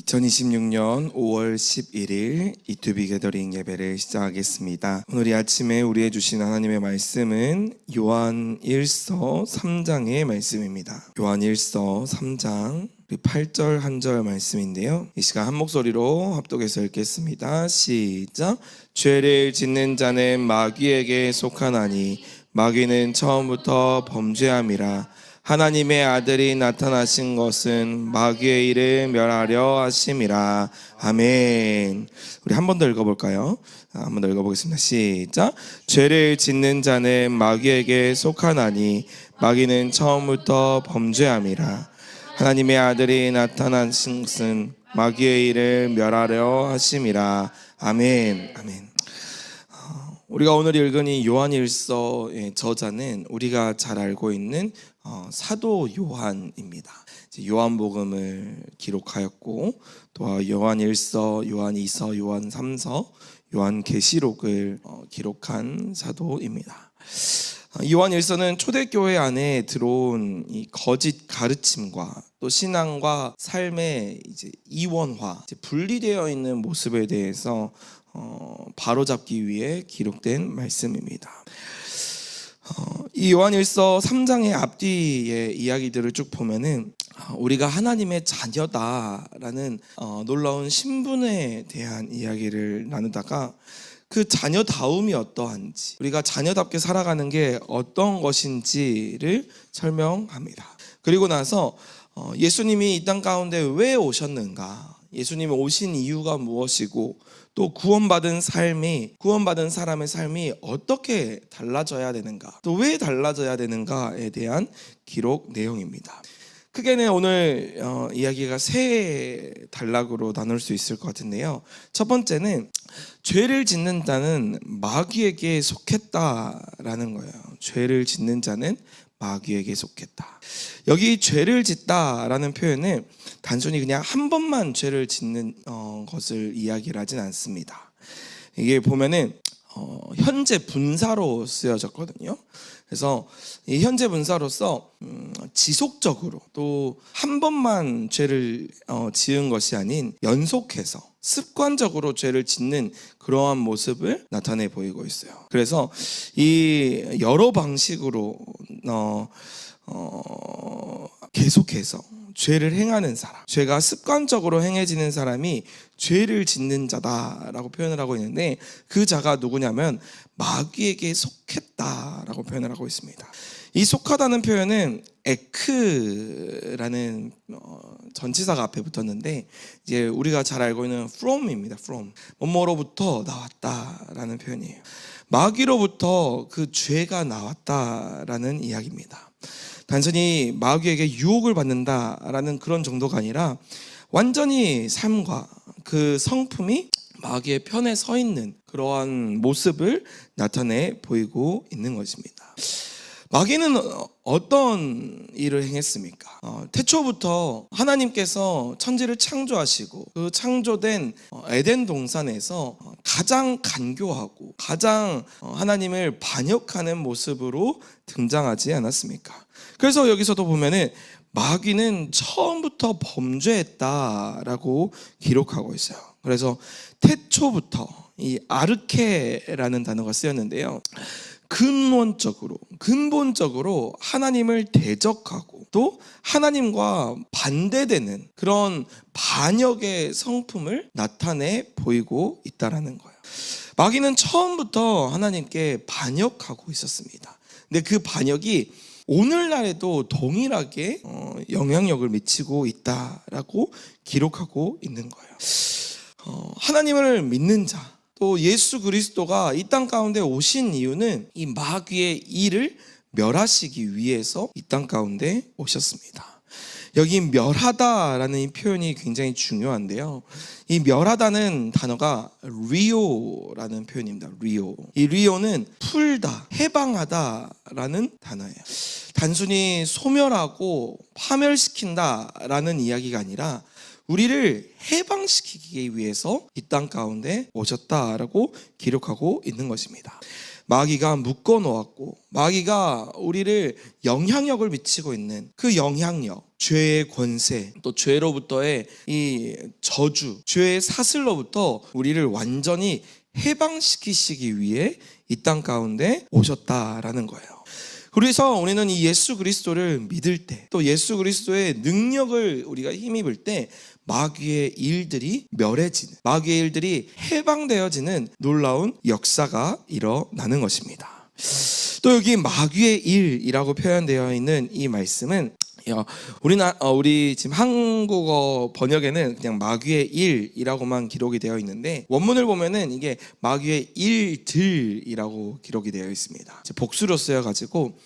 2026년 5월 11일 이투비 게더링 예배를 시작하겠습니다. 오늘 이 아침에 우리에게 주신 하나님의 말씀은 요한 1서 3장의 말씀입니다. 요한 1서 3장 8절 한 절 말씀인데요, 이 시간 한 목소리로 합독해서 읽겠습니다. 시작. 죄를 짓는 자는 마귀에게 속하나니 마귀는 처음부터 범죄함이라. 하나님의 아들이 나타나신 것은 마귀의 일을 멸하려 하심이라. 아멘. 우리 한 번 더 읽어볼까요? 한 번 더 읽어보겠습니다. 시작. 죄를 짓는 자는 마귀에게 속하나니 마귀는 처음부터 범죄함이라. 하나님의 아들이 나타나신 것은 마귀의 일을 멸하려 하심이라. 아멘. 아멘. 우리가 오늘 읽은 이 요한일서의 저자는 우리가 잘 알고 있는 사도 요한입니다. 요한복음을 기록하였고, 또 요한일서, 요한이서, 요한삼서, 요한계시록을 기록한 사도입니다. 요한일서는 초대교회 안에 들어온 이 거짓 가르침과 또 신앙과 삶의 이원화, 분리되어 있는 모습에 대해서 바로잡기 위해 기록된 말씀입니다. 이 요한일서 3장의 앞뒤의 이야기들을 쭉 보면은 우리가 하나님의 자녀다라는 놀라운 신분에 대한 이야기를 나누다가 그 자녀다움이 어떠한지, 우리가 자녀답게 살아가는 게 어떤 것인지를 설명합니다. 그리고 나서 예수님이 이 땅 가운데 왜 오셨는가, 예수님이 오신 이유가 무엇이고, 또 구원받은 사람의 삶이 어떻게 달라져야 되는가, 또 왜 달라져야 되는가에 대한 기록 내용입니다. 크게는 오늘 이야기가 세 단락으로 나눌 수 있을 것 같은데요. 첫 번째는 죄를 짓는 자는 마귀에게 속했다라는 거예요. 죄를 짓는 자는 마귀에게 속했다. 여기 죄를 짓다라는 표현은 단순히 그냥 한 번만 죄를 짓는 것을 이야기를 하진 않습니다. 이게 보면은 현재 분사로 쓰여졌거든요. 그래서 이 현재 분사로서 지속적으로, 또 한 번만 죄를 지은 것이 아닌 연속해서 습관적으로 죄를 짓는 그러한 모습을 나타내 보이고 있어요. 그래서 이 여러 방식으로 계속해서 죄를 행하는 사람, 죄가 습관적으로 행해지는 사람이 죄를 짓는 자다라고 표현을 하고 있는데, 그 자가 누구냐면 마귀에게 속했다라고 표현을 하고 있습니다. 이 속하다는 표현은 에크라는 전치사가 앞에 붙었는데, 이제 우리가 잘 알고 있는 from입니다. from, 뭐뭐로부터 나왔다라는 표현이에요. 마귀로부터 그 죄가 나왔다라는 이야기입니다. 단순히 마귀에게 유혹을 받는다라는 그런 정도가 아니라 완전히 삶과 그 성품이 마귀의 편에 서 있는 그러한 모습을 나타내 보이고 있는 것입니다. 마귀는 어떤 일을 행했습니까? 태초부터 하나님께서 천지를 창조하시고 그 창조된 에덴 동산에서 가장 간교하고 가장 하나님을 반역하는 모습으로 등장하지 않았습니까? 그래서 여기서도 보면은 마귀는 처음부터 범죄했다라고 기록하고 있어요. 그래서 태초부터 이 아르케라는 단어가 쓰였는데요, 근본적으로 하나님을 대적하고 또 하나님과 반대되는 그런 반역의 성품을 나타내 보이고 있다라는 거예요. 마귀는 처음부터 하나님께 반역하고 있었습니다. 근데 그 반역이 오늘날에도 동일하게 영향력을 미치고 있다라고 기록하고 있는 거예요. 하나님을 믿는 자, 또 예수 그리스도가 이 땅 가운데 오신 이유는 이 마귀의 일을 멸하시기 위해서 이 땅 가운데 오셨습니다. 여기 멸하다라는 이 표현이 굉장히 중요한데요, 이 멸하다는 단어가 리오라는 표현입니다. 리오. 이 리오는 풀다, 해방하다라는 단어예요. 단순히 소멸하고 파멸시킨다라는 이야기가 아니라 우리를 해방시키기 위해서 이 땅 가운데 오셨다라고 기록하고 있는 것입니다. 마귀가 묶어 놓았고 마귀가 우리를 영향력을 미치고 있는 그 영향력, 죄의 권세, 또 죄로부터의 이 저주, 죄의 사슬로부터 우리를 완전히 해방시키시기 위해 이 땅 가운데 오셨다라는 거예요. 그래서 우리는 이 예수 그리스도를 믿을 때, 또 예수 그리스도의 능력을 우리가 힘입을 때 마귀의 일들이 멸해지는, 마귀의 일들이 해방되어지는 놀라운 역사가 일어나는 것입니다. 또 여기 마귀의 일이라고 표현되어 있는 이 말씀은 우리 지금 한국어 번역에는 그냥 마귀의 일이라고만 기록이 되어 있는데, 원문을 보면은 이게 마귀의 일들이라고 기록이 되어 있습니다. 복수로 쓰여가지고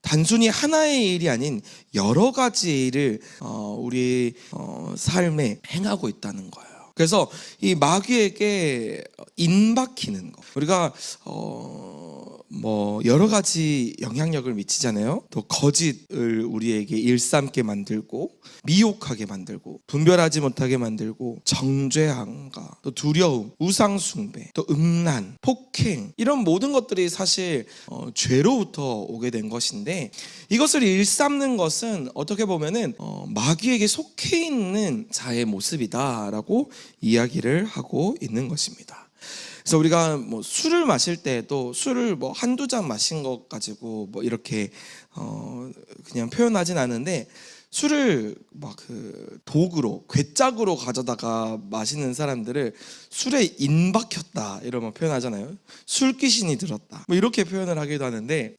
단순히 하나의 일이 아닌 여러 가지 일을 우리 삶에 행하고 있다는 거예요. 그래서 이 마귀에게 인박히는 거, 우리가 여러 가지 영향력을 미치잖아요. 또 거짓을 우리에게 일삼게 만들고, 미혹하게 만들고, 분별하지 못하게 만들고, 정죄함과 또 두려움, 우상숭배, 또 음란, 폭행, 이런 모든 것들이 사실 죄로부터 오게 된 것인데, 이것을 일삼는 것은 어떻게 보면은 마귀에게 속해 있는 자의 모습이다라고 이야기를 하고 있는 것입니다. 그래서 우리가 술을 마실 때도 술을 한두 잔 마신 것 가지고 이렇게 그냥 표현하진 않은데, 술을 도구로, 괴짝으로 가져다가 마시는 사람들을 술에 인박혔다 이러면 표현하잖아요. 술귀신이 들었다 이렇게 표현을 하기도 하는데,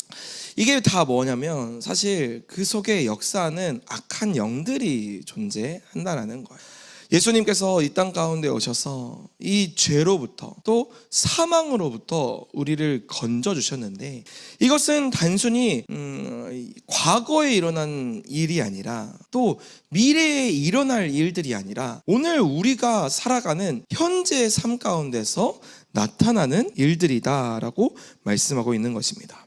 이게 다 뭐냐면 사실 그 속에 역사하는 악한 영들이 존재한다라는 거예요. 예수님께서 이 땅 가운데 오셔서 이 죄로부터 또 사망으로부터 우리를 건져주셨는데, 이것은 단순히 과거에 일어난 일이 아니라 또 미래에 일어날 일들이 아니라 오늘 우리가 살아가는 현재의 삶 가운데서 나타나는 일들이다라고 말씀하고 있는 것입니다.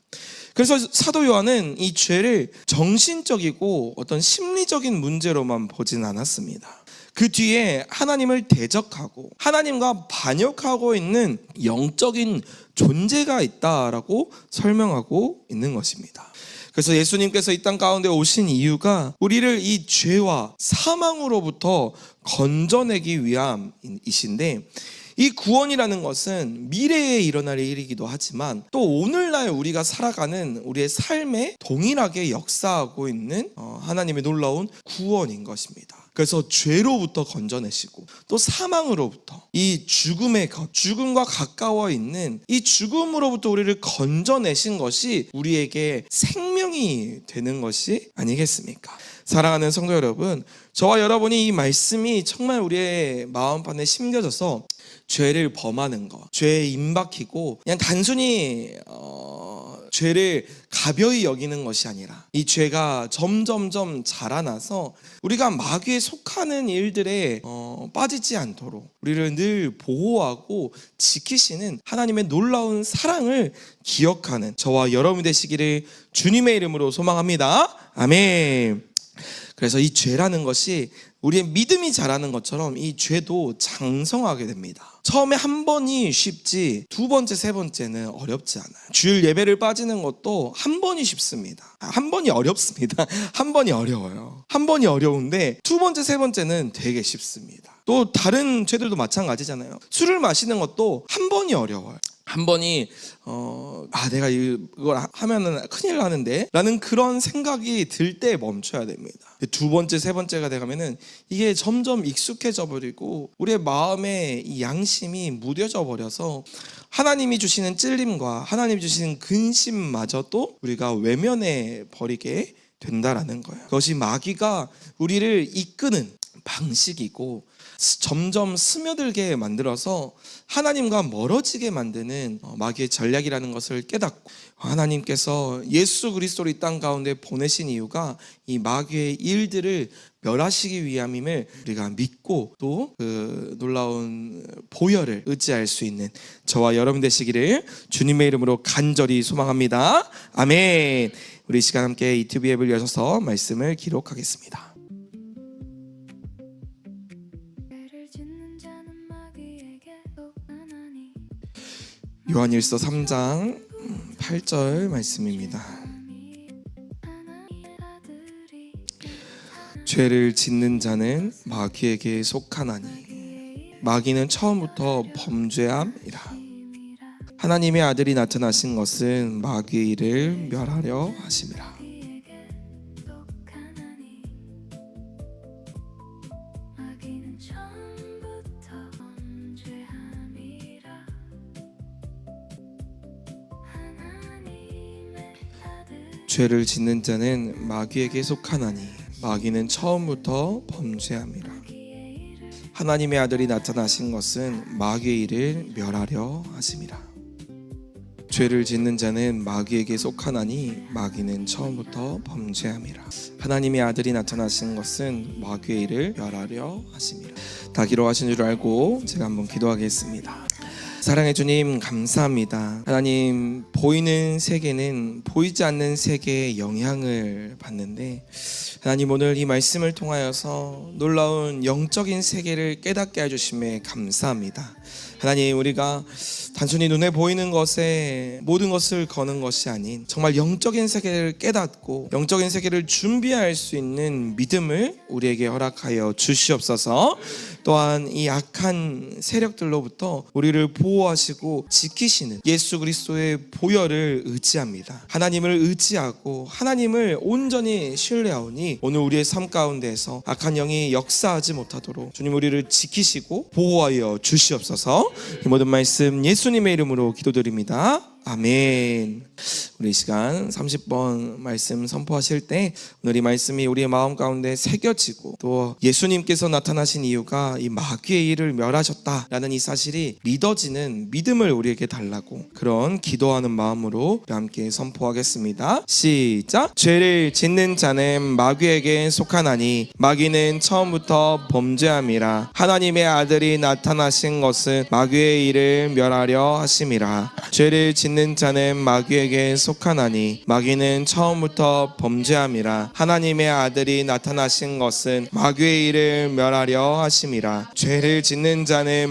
그래서 사도 요한은 이 죄를 정신적이고 어떤 심리적인 문제로만 보진 않았습니다. 그 뒤에 하나님을 대적하고 하나님과 반역하고 있는 영적인 존재가 있다라고 설명하고 있는 것입니다. 그래서 예수님께서 이 땅 가운데 오신 이유가 우리를 이 죄와 사망으로부터 건져내기 위함이신데, 이 구원이라는 것은 미래에 일어날 일이기도 하지만 또 오늘날 우리가 살아가는 우리의 삶에 동일하게 역사하고 있는 하나님의 놀라운 구원인 것입니다. 그래서 죄로부터 건져내시고 또 사망으로부터, 이 죽음의 것, 죽음과 가까워 있는 이 죽음으로부터 우리를 건져내신 것이 우리에게 생명이 되는 것이 아니겠습니까? 사랑하는 성도 여러분, 저와 여러분이 이 말씀이 정말 우리의 마음판에 심겨져서 죄를 범하는 것, 죄에 임박히고 그냥 단순히 죄를 가벼이 여기는 것이 아니라 이 죄가 점점점 자라나서 우리가 마귀에 속하는 일들에 빠지지 않도록 우리를 늘 보호하고 지키시는 하나님의 놀라운 사랑을 기억하는 저와 여러분 되시기를 주님의 이름으로 소망합니다. 아멘. 그래서 이 죄라는 것이 우리의 믿음이 자라는 것처럼 이 죄도 장성하게 됩니다. 처음에 한 번이 쉽지 두 번째, 세 번째는 어렵지 않아요. 주일 예배를 빠지는 것도 한 번이 쉽습니다. 한 번이 어렵습니다. 한 번이 어려워요. 한 번이 어려운데 두 번째, 세 번째는 되게 쉽습니다. 또 다른 죄들도 마찬가지잖아요. 술을 마시는 것도 한 번이 어려워요. 한 번이 내가 이걸 하면은 큰일 나는데 라는 그런 생각이 들 때 멈춰야 됩니다. 두 번째, 세 번째가 돼가면은 이게 점점 익숙해져 버리고 우리의 마음에 이 양심이 무뎌져 버려서 하나님이 주시는 찔림과 하나님이 주시는 근심마저도 우리가 외면해 버리게 된다라는 거예요. 그것이 마귀가 우리를 이끄는 방식이고 점점 스며들게 만들어서 하나님과 멀어지게 만드는 마귀의 전략이라는 것을 깨닫고, 하나님께서 예수 그리스도를 이 땅 가운데 보내신 이유가 이 마귀의 일들을 멸하시기 위함임을 우리가 믿고 또 그 놀라운 보혈을 의지할 수 있는 저와 여러분 되시기를 주님의 이름으로 간절히 소망합니다. 아멘. 우리 이 시간 함께 유튜브 앱을 여셔서 말씀을 기록하겠습니다. 요한일서 3장 8절 말씀입니다. 죄를 짓는 자는 마귀에게 속하나니 마귀는 처음부터 범죄함이라. 하나님의 아들이 나타나신 것은 마귀의 일을 멸하려 하심이라. 죄를 짓는 자는 마귀에게 속하나니 마귀는 처음부터 범죄함이라. 하나님의 아들이 나타나신 것은 마귀의 일을 멸하려 하심이라. 죄를 짓는 자는 마귀에게 속하나니 마귀는 처음부터 범죄함이라. 하나님의 아들이 나타나신 것은 마귀의 일을 멸하려 하심이라. 다 기록하신 줄 알고 제가 한번 기도하겠습니다. 사랑의 주님, 감사합니다. 하나님, 보이는 세계는 보이지 않는 세계의 영향을 받는데 하나님, 오늘 이 말씀을 통하여서 놀라운 영적인 세계를 깨닫게 해주심에 감사합니다. 하나님, 우리가 단순히 눈에 보이는 것에 모든 것을 거는 것이 아닌 정말 영적인 세계를 깨닫고 영적인 세계를 준비할 수 있는 믿음을 우리에게 허락하여 주시옵소서. 또한 이 악한 세력들로부터 우리를 보호하시고 지키시는 예수 그리스도의 보혈을 의지합니다. 하나님을 의지하고 하나님을 온전히 신뢰하오니 오늘 우리의 삶 가운데에서 악한 영이 역사하지 못하도록 주님 우리를 지키시고 보호하여 주시옵소서. 이 모든 말씀 예수님의 이름으로 기도드립니다. 아멘. 우리 이 시간 30번 말씀 선포하실 때 오늘 이 말씀이 우리의 마음 가운데 새겨지고 또 예수님께서 나타나신 이유가 이 마귀의 일을 멸하셨다라는 이 사실이 믿어지는 믿음을 우리에게 달라고 그런 기도하는 마음으로 함께 선포하겠습니다. 시작. 죄를 짓는 자는 마귀에게 속하나니 마귀는 처음부터 범죄함이라. 하나님의 아들이 나타나신 것은 마귀의 일을 멸하려 하심이라. 죄를 짓는 자는 마귀에게 속하나니 마귀는 처음부터 범죄함이라. 하나님의 아들이 나타나신 것은 마귀의 일을 멸하려 하심이라. 죄를 짓는 자는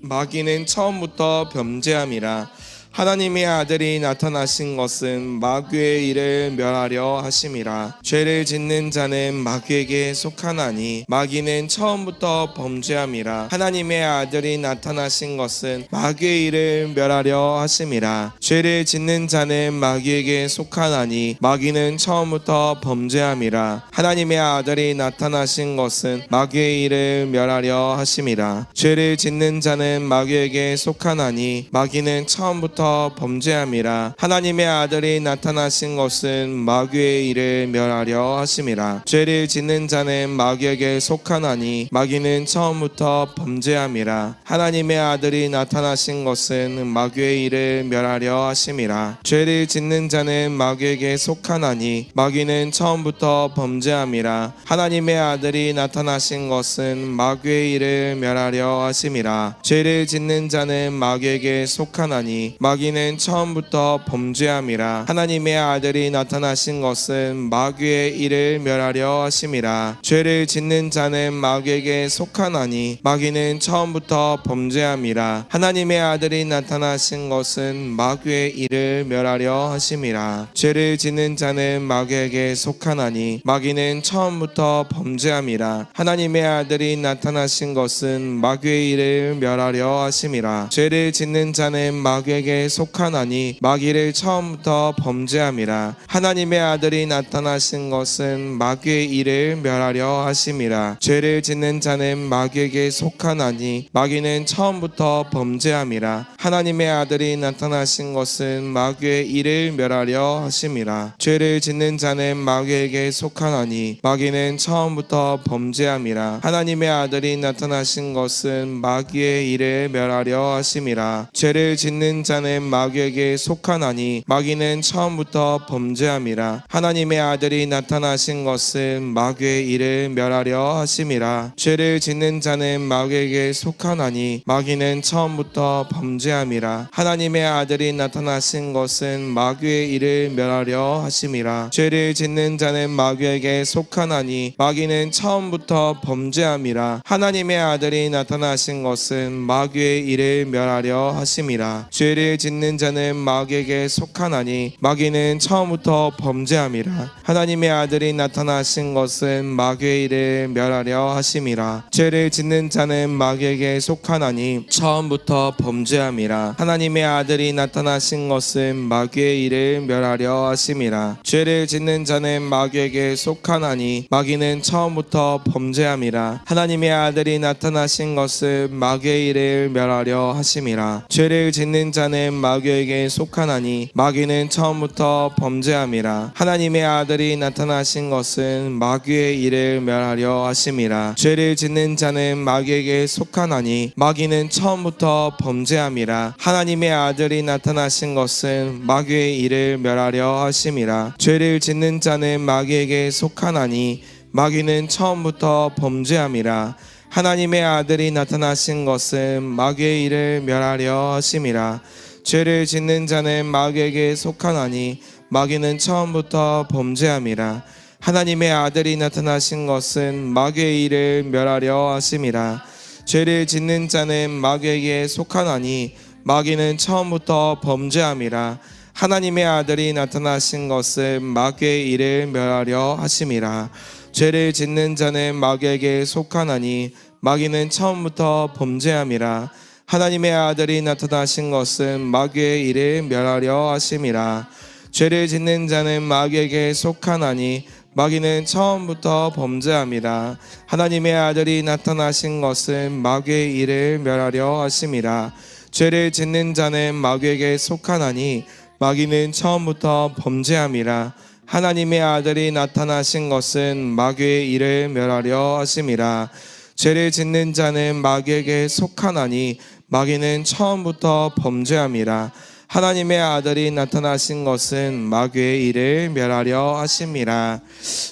마귀는 처음부터 범죄함이라. 하나님의 아들이 나타나신 것은 마귀의 일을 멸하려 하심이라. 죄를 짓는 자는 마귀에게 속하나니 마귀는 처음부터 범죄함이라. 하나님의 아들이 나타나신 것은 마귀의 일을 멸하려 하심이라. 죄를 짓는 자는 마귀에게 속하나니 마귀는 처음부터 범죄함이라. 하나님의 아들이 나타나신 것은 마귀의 일을 멸하려 하심이라. 죄를 짓는 자는 마귀에게 속하나니 마귀는 처음부터 범죄함이라. 하나님의 아들이 나타나신 것은 마귀의 일을 멸하려 하심이라. 죄를 짓는 자는 마귀에게 속하나니 마귀는 처음부터 범죄함이라. 하나님의 아들이 나타나신 것은 마귀의 일을 멸하려 하심이라. 죄를 짓는 자는 마귀에게 속하나니 마귀는 처음부터 범죄함이라. 하나님의 아들이 나타나신 것은 마귀의 일을 멸하려 하심이라. 죄를 짓는 자는 마귀에게 속하나니 마귀는 처음부터 범죄함이라. 하나님의 아들이 나타나신 것은 마귀의 일을 멸하려 하심이라. 죄를 짓는 자는 마귀에게 속하나니 마귀는 처음부터 범죄함이라. 하나님의 아들이 나타나신 것은 마귀의 일을 멸하려 하심이라. 죄를 짓는 자는 마귀에게 속하나니 마귀는 처음부터 범죄함이라. 하나님의 아들이 나타나신 것은 마귀의 일을 멸하려 하심이라. 죄를 짓는 자는 마귀에게 속하나니 마귀를 처음부터 범죄함이라. 하나님의 아들이 나타나신 것은 마귀의 일을 멸하려 하심이라. 죄를 짓는 자는 마귀에게 속하나니 마귀는 처음부터 범죄함이라. 하나님의 아들이 나타나신 것은 마귀의 일을 멸하려 하심이라. 죄를 짓는 자는 마귀에게 속하나니 마귀는 처음부터 범죄함이라. 하나님의 아들이 나타나신 것은 마귀의 일을 멸하려 하심이라. 죄를 짓는 자는 마귀에게 속하나니 마귀는 처음부터 범죄함이라. 하나님의 아들이 나타나신 것은 마귀의 일을 멸하려 하심이라. 죄를 짓는 자는 마귀에게 속하나니 마귀는 처음부터 범죄함이라. 하나님의 아들이 나타나신 것은 마귀의 일을 멸하려 하심이라. 죄를 짓는 자는 마귀에게 속하나니 마귀는 처음부터 범죄함이라. 하나님의 아들이 나타나신 것은 마귀의 일을 멸하려 하심이라. 죄를 짓는 자는 마귀에게 속하나니 마귀는 처음부터 범죄함이라. 하나님의 아들이 나타나신 것은 마귀의 일을 멸하려 하심이라. 죄를 짓는 자는 마귀에게 속하나니 처음부터 범죄함이라. 하나님의 아들이 나타나신 것은 마귀의 일을 멸하려 하심이라. 죄를 짓는 자는 마귀에게 속하나니 마귀는 처음부터 범죄함이라. 하나님의 아들이 나타나신 것은 마귀의 일을 멸하려 하심이라. 죄를 짓는 자는 마귀에게 속하나니 마귀는 처음부터 범죄함이라. 하나님의 아들이 나타나신 것은 마귀의 일을 멸하려 하심이라. 죄를 짓는 자는 마귀에게 속하나니 마귀는 처음부터 범죄함이라. 하나님의 아들이 나타나신 것은 마귀의 일을 멸하려 하심이라. 죄를 짓는 자는 마귀에게 속하나니 마귀는 처음부터 범죄함이라. 하나님의 아들이 나타나신 것은 마귀의 일을 멸하려 하심이라. 죄를 짓는 자는 마귀에게 속하나니 마귀는 처음부터 범죄함이라. 하나님의 아들이 나타나신 것은 마귀의 일을 멸하려 하심이라. 죄를 짓는 자는 마귀에게 속하나니 마귀는 처음부터 범죄함이라. 하나님의 아들이 나타나신 것은 마귀의 일을 멸하려 하심이라. 죄를 짓는 자는 마귀에게 속하나니 마귀는 처음부터 범죄함이라. 하나님의 아들이 나타나신 것은 마귀의 일을 멸하려 하심이라. 죄를 짓는 자는 마귀에게 속하나니 마귀는 처음부터 범죄함이라. 하나님의 아들이 나타나신 것은 마귀의 일을 멸하려 하심이라. 죄를 짓는 자는 마귀에게 속하나니 마귀는 처음부터 범죄함이라. 하나님의 아들이 나타나신 것은 마귀의 일을 멸하려 하심이라. 죄를 짓는 자는 마귀에게 속하나니 마귀는 처음부터 범죄함이라. 하나님의 아들이 나타나신 것은 마귀의 일을 멸하려 하심이라.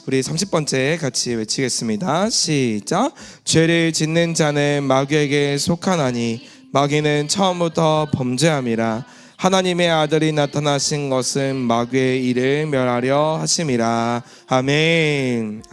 우리 30번째 같이 외치겠습니다. 시작. 죄를 짓는 자는 마귀에게 속하나니 마귀는 처음부터 범죄함이라. 하나님의 아들이 나타나신 것은 마귀의 일을 멸하려 하심이라. 아멘.